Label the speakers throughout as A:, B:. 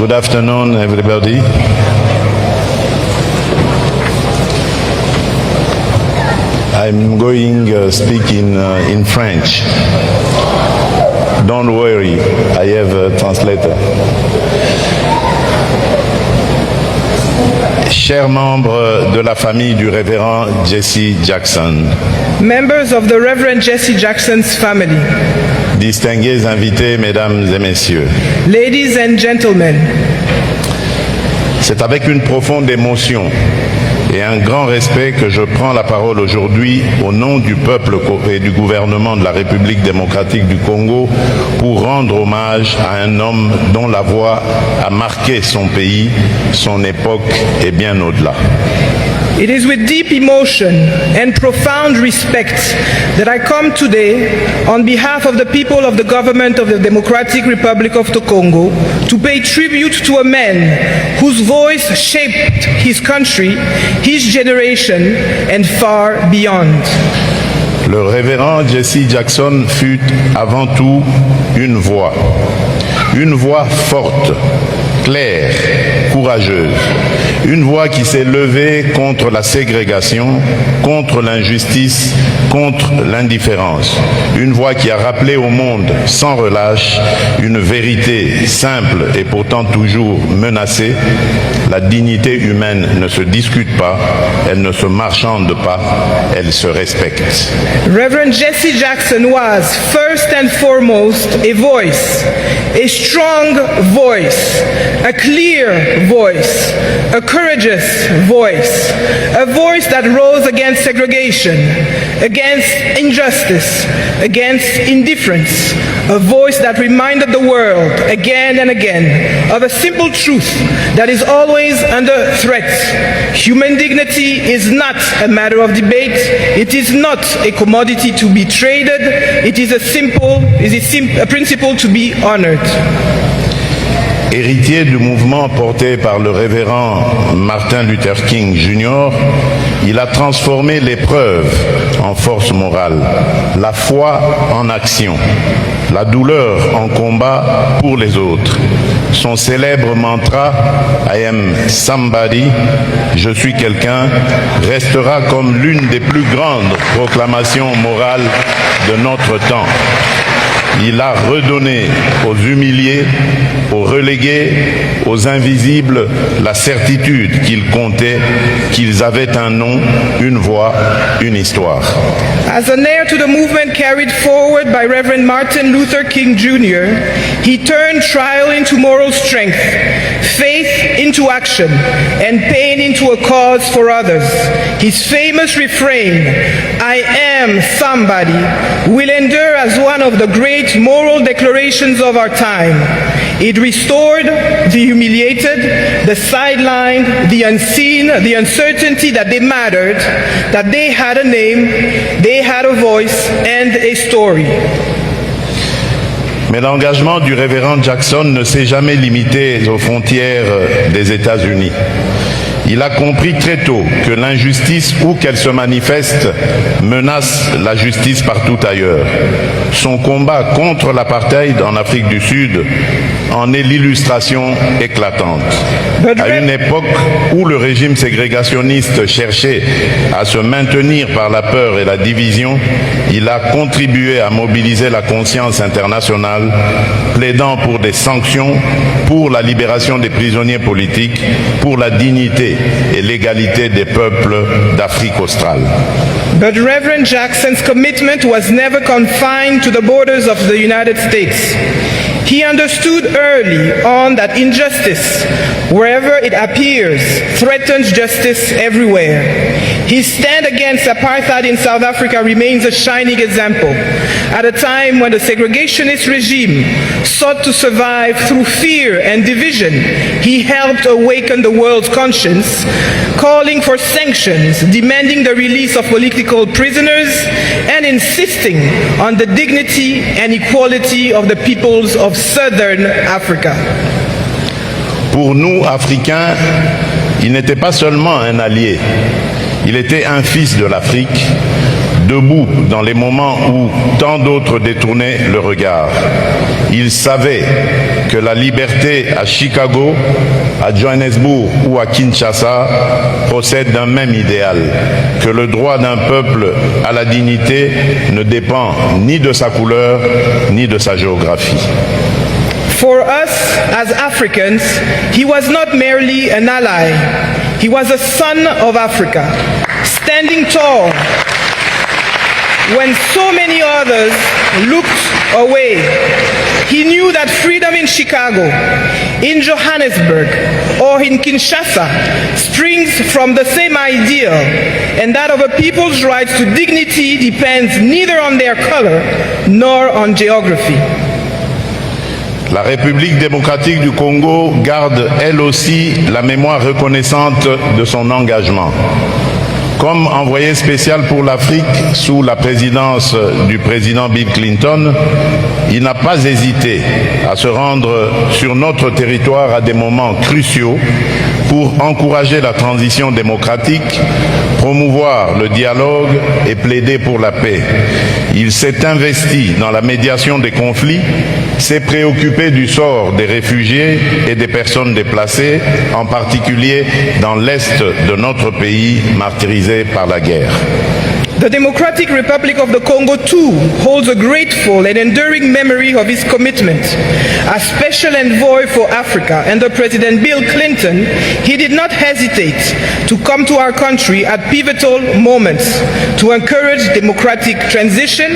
A: Good afternoon, everybody. I'm going to speak in French. Don't worry, I have a translator. Chers membres de la famille du révérend Jesse Jackson.
B: Members of the Reverend Jesse Jackson's family.
A: Distingués invités, mesdames et messieurs.
B: Ladies and gentlemen.
A: C'est avec une profonde émotion et un grand respect que je prends la parole aujourd'hui au nom du peuple et du gouvernement de la République Démocratique du Congo pour rendre hommage à un homme dont la voix a marqué son pays, son époque et bien au-delà.
B: It is with deep emotion and profound respect that I come today on behalf of the people of the government of the Democratic Republic of the Congo to pay tribute to a man whose voice shaped his country, his generation, and far beyond.
A: Le révérend Jesse Jackson fut avant tout une voix forte, claire, courageuse. Une voix qui s'est levée contre la ségrégation, contre l'injustice, contre l'indifférence. Une voix qui a rappelé au monde sans relâche une vérité simple et pourtant toujours menacée. La dignité humaine ne se discute pas, elle ne se marchande pas, elle se respecte.
B: Reverend Jesse Jackson was first and foremost a voice, a strong voice, a clear voice, a courageous voice, a voice that rose against segregation, against injustice, against indifference, a voice that reminded the world again and again of a simple truth that is always under threat. Human dignity is not a matter of debate, it is not a commodity to be traded, it is a principle to be honored.
A: Héritier du mouvement porté par le révérend Martin Luther King Jr., il a transformé l'épreuve en force morale, la foi en action, la douleur en combat pour les autres. Son célèbre mantra « I am somebody », je suis quelqu'un, restera comme l'une des plus grandes proclamations morales de notre temps. Il a redonné aux humiliés, aux relégués, aux invisibles la certitude qu'ils comptaient, qu'ils avaient un nom, une voix, une histoire.
B: As an heir to the movement carried forward by Reverend Martin Luther King Jr., he turned trial into moral strength, faith into action, and pain into a cause for others. His famous refrain, "I am somebody," will endure as one of the great moral declarations of our time. It restored the humiliated, the sidelined, the unseen, the uncertainty that they mattered, that they had a name, they had a voice and a story.
A: Mais l'engagement du révérend Jackson ne s'est jamais limité aux frontières des États-Unis. Il a compris très tôt que l'injustice, où qu'elle se manifeste, menace la justice partout ailleurs. Son combat contre l'apartheid en Afrique du Sud en est l'illustration éclatante. À une époque où le régime ségrégationniste cherchait à se maintenir par la peur et la division, il a contribué à mobiliser la conscience internationale, plaidant pour des sanctions, pour la libération des prisonniers politiques, pour la dignité et l'égalité des peuples d'Afrique australe.
B: But Reverend Jackson's commitment was never confined to the borders of the United States. He understood early on that injustice, wherever it appears, threatens justice everywhere. His stand against apartheid in South Africa remains a shining example. At a time when the segregationist regime sought to survive through fear and division, he helped awaken the world's conscience, calling for sanctions, demanding the release of political prisoners, and insisting on the dignity and equality of the peoples of Southern Africa.
A: Pour nous, Africains, il n'était pas seulement un allié, il était un fils de l'Afrique, debout dans les moments où tant d'autres détournaient le regard. Il savait que la liberté à Chicago, à Johannesburg ou à Kinshasa procède d'un même idéal, que le droit d'un peuple à la dignité ne dépend ni de sa couleur ni de sa géographie.
B: For us as Africans, he was not merely an ally, he was a son of Africa, standing tall when so many others looked away. He knew that freedom in Chicago, in Johannesburg, or in Kinshasa springs from the same ideal, and that of a people's right to dignity depends neither on their color nor on geography.
A: La République démocratique du Congo garde elle aussi la mémoire reconnaissante de son engagement. Comme envoyé spécial pour l'Afrique sous la présidence du président Bill Clinton, il n'a pas hésité à se rendre sur notre territoire à des moments cruciaux pour encourager la transition démocratique, promouvoir le dialogue et plaider pour la paix. Il s'est investi dans la médiation des conflits, s'est préoccupé du sort des réfugiés et des personnes déplacées, en particulier dans l'est de notre pays martyrisé par la guerre.
B: The Democratic Republic of the Congo too holds a grateful and enduring memory of his commitment. As special envoy for Africa under President Bill Clinton, he did not hesitate to come to our country at pivotal moments to encourage democratic transition,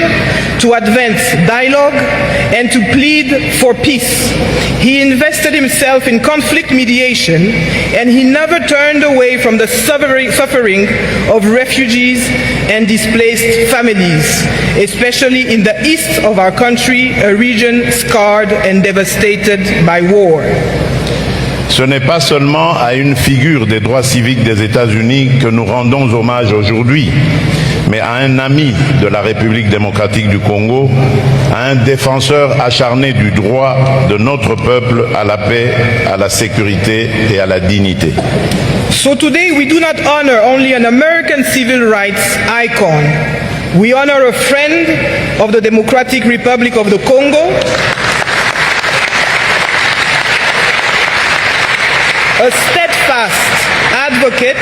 B: to advance dialogue, and to plead for peace. He invested himself in conflict mediation, and he never turned away from the suffering of refugees and displaced families, especially in the east of our country, a region scarred and devastated by war.
A: Ce n'est pas seulement à une figure des droits civiques des États-Unis que nous rendons hommage aujourd'hui, mais à un ami de la République démocratique du Congo, à un défenseur acharné du droit de notre peuple à la paix, à la sécurité et à la dignité.
B: So today we do not honor only an American civil rights icon. We honor a friend of the Democratic Republic of the Congo, a steadfast advocate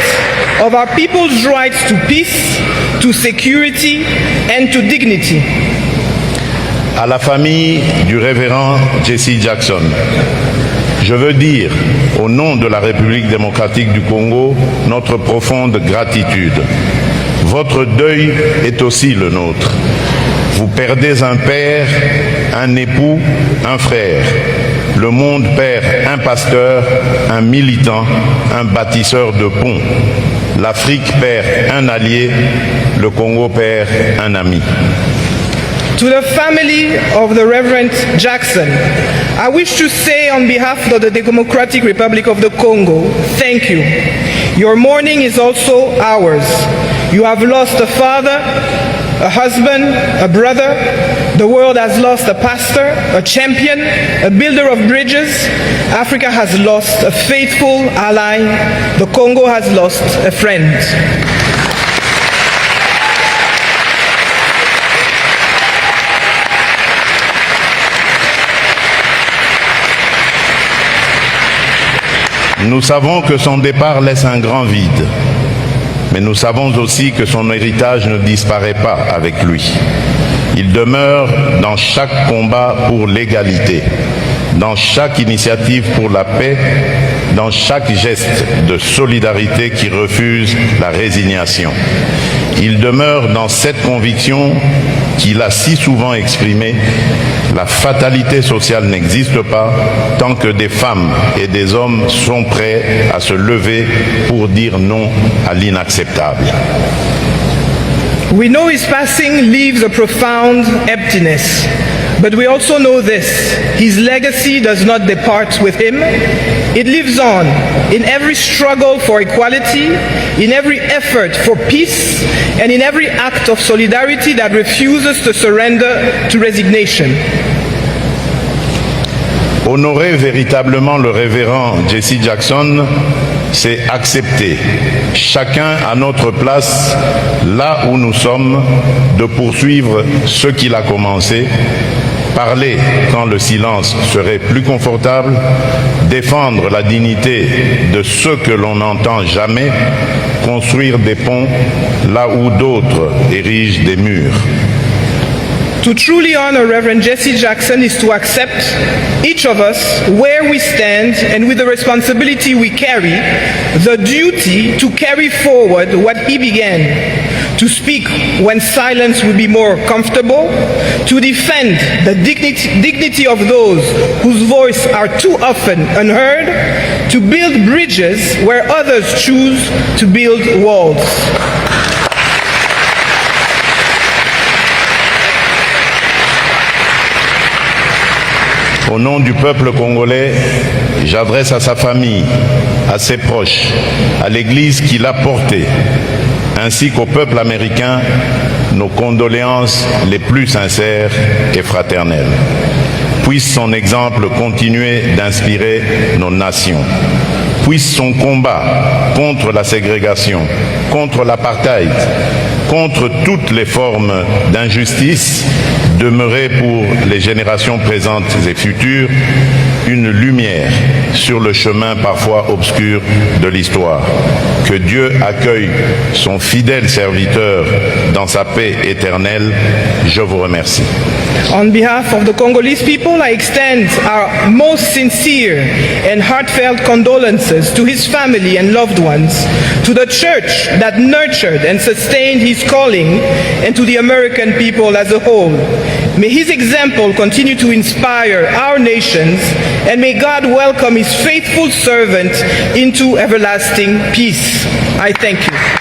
B: of our people's rights to peace, to security, and to dignity.
A: À la famille du révérend Jesse Jackson, je veux dire, au nom de la République démocratique du Congo, notre profonde gratitude. Votre deuil est aussi le nôtre. Vous perdez un père, un époux, un frère. Le monde perd un pasteur, un militant, un bâtisseur de ponts. L'Afrique perd un allié, le Congo perd un ami.
B: To the family of the Reverend Jackson, I wish to say on behalf of the Democratic Republic of the Congo, thank you. Your mourning is also ours. You have lost a father, a husband, a brother. The world has lost a pastor, a champion, a builder of bridges. Africa has lost a faithful ally. The Congo has lost a friend.
A: Nous savons que son départ laisse un grand vide, mais nous savons aussi que son héritage ne disparaît pas avec lui. Il demeure dans chaque combat pour l'égalité, dans chaque initiative pour la paix, dans chaque geste de solidarité qui refuse la résignation. Il demeure dans cette conviction qu'il a si souvent exprimée: la fatalité sociale n'existe pas tant que des femmes et des hommes sont prêts à se lever pour dire non à l'inacceptable.
B: We know his passing leaves a profound emptiness, but we also know this: his legacy does not depart with him. It lives on in every struggle for equality, in every effort for peace, and in every act of solidarity that refuses to surrender to resignation.
A: Honorer véritablement le révérend Jesse Jackson, c'est accepter, chacun à notre place, là où nous sommes, de poursuivre ce qu'il a commencé, parler quand le silence serait plus confortable, défendre la dignité de ceux que l'on n'entend jamais, construire des ponts là où d'autres érigent des murs.
B: To truly honor Reverend Jesse Jackson is to accept, each of us, where we stand and with the responsibility we carry, the duty to carry forward what he began, to speak when silence would be more comfortable, to defend the dignity of those whose voice are too often unheard, to build bridges where others choose to build walls.
A: Au nom du peuple congolais, j'adresse à sa famille, à ses proches, à l'Église qui l'a porté, ainsi qu'au peuple américain, nos condoléances les plus sincères et fraternelles. Puisse son exemple continuer d'inspirer nos nations. Puisse son combat contre la ségrégation, contre l'apartheid, contre toutes les formes d'injustice, demeurer pour les générations présentes et futures une lumière sur le chemin parfois obscur de l'histoire. Que Dieu accueille son fidèle serviteur dans sa paix éternelle. Je vous remercie.
B: On behalf of the Congolese people, I extend our most sincere and heartfelt condolences to his family and loved ones, to the church that nurtured and sustained his calling, and to the American people as a whole. May his example continue to inspire our nations, and may God welcome his faithful servant into everlasting peace. I thank you.